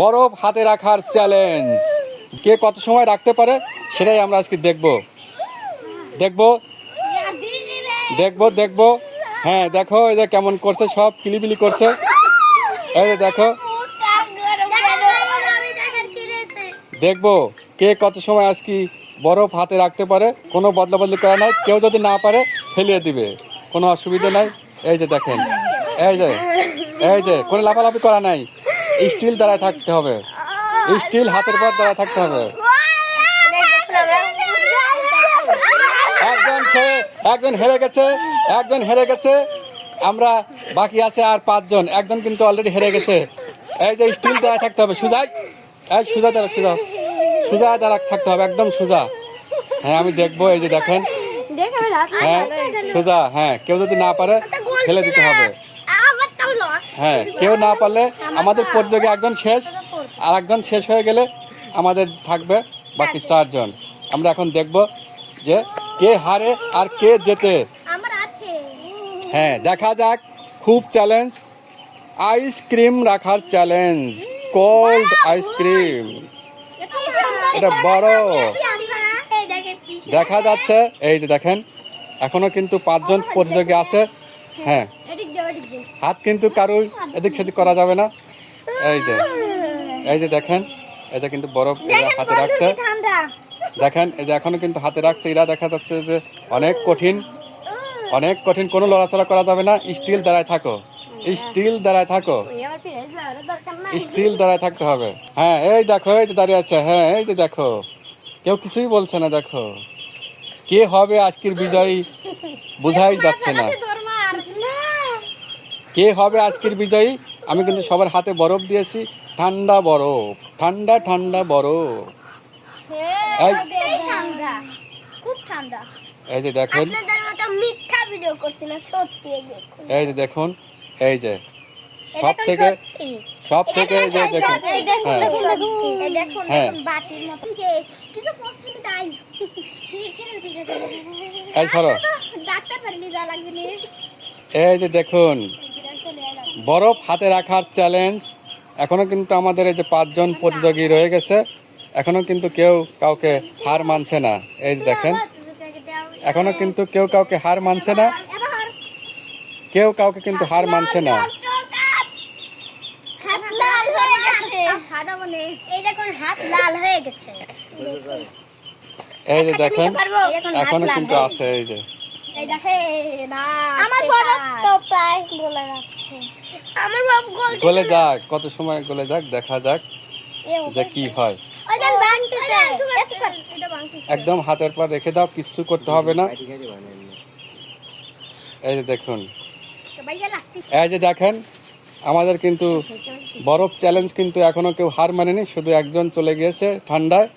বরফ হাতে রাখার চ্যালেঞ্জ। কে কত সময় রাখতে পারে সেটাই আমরা আজকে দেখবো। হ্যাঁ দেখো এই যে কেমন করছে, সব কিলিবিলি করছে। এই যে দেখো, দেখবো কে কত সময় আজকে বরফ হাতে রাখতে পারে। কোনো বদলা বদলি করা নাই, কেউ যদি না পারে ফেলিয়ে দিবে, কোনো অসুবিধা নাই। এই যে দেখেন, এই যে কোনো লাফালাফি করা নাই, স্টিল দাঁড়ায় থাকতে হবে, স্টিল হাতের পর দাঁড়ায় থাকতে হবে। একজন হেরে গেছে, আমরা বাকি আছে আর 5 জন, একজন কিন্তু অলরেডি হেরে গেছে। এই যে স্টিল দাঁড়ায় থাকতে হবে, সোজা দাঁড়া থাকতে হবে, একদম সোজা। হ্যাঁ আমি দেখবো, এই যে দেখেন, হ্যাঁ সোজা। হ্যাঁ কেউ যদি না পারে ফেলে দিতে হবে। হ্যাঁ কেউ না পারলে আমাদের প্রতিযোগী একজন শেষ, আর একজন শেষ হয়ে গেলে আমাদের থাকবে বাকি 4 জন। আমরা এখন দেখব যে কে হারে আর কে জেতে। হ্যাঁ দেখা যাক। খুব চ্যালেঞ্জ, আইসক্রিম রাখার চ্যালেঞ্জ, কোল্ড আইসক্রিম। এটা বড় দেখা যাচ্ছে। এই যে দেখেন, এখনো কিন্তু 5 জন প্রতিযোগী আছে। হ্যাঁ হাত কিন্তু কারোর এদিক সেদিক করা যাবে না। এই যে দেখেন, এটা কিন্তু বরফ এরা হাতে রাখছে। দেখেন এই যে এখনো কিন্তু হাতে রাখছে এরা, দেখা যাচ্ছে যে অনেক কঠিন, কোনো লড়াচড়া করা যাবে না। স্টিল দাঁড়ায় থাকতে হবে। হ্যাঁ এই দেখো, এই যে দাঁড়িয়ে আছে। হ্যাঁ এই যে দেখো, কেউ কিছুই বলছে না। দেখো কে হবে আজকের বিজয়ী, বোঝাই যাচ্ছে না কে হবে আজকের বিজয়ী। আমি কিন্তু সবার হাতে বরফ দিয়েছি, ঠান্ডা বরফ, ঠান্ডা বরফ। এই যে দেখেন, এই যে দেখুন, এই যে সব থেকে এই যে দেখুন। হ্যাঁ এই সরো, এই যে দেখুন, বরফ হাতে রাখার চ্যালেঞ্জ। এখনো কিন্তু আমাদের এই যে 5 জন প্রতিযোগী রয়ে গেছে, এখনো কিন্তু কেউ কাউকে হার মানছে না। এই যে দেখেন, এখনো কিন্তু কেউ কাউকে হার মানছে না, এই যে দেখেন এখনো কিন্তু আছে। এই যে গলে যাক, কত সময় গলে যাক, দেখা যাক যে কি হয়। একদম হাতের পর রেখে দাও, কিচ্ছু করতে হবে না। এই যে দেখুন, এই যে দেখেন, আমাদের কিন্তু বরফ চ্যালেঞ্জ কিন্তু এখনো কেউ হার মানেনি, শুধু একজন চলে গিয়েছে ঠান্ডায়।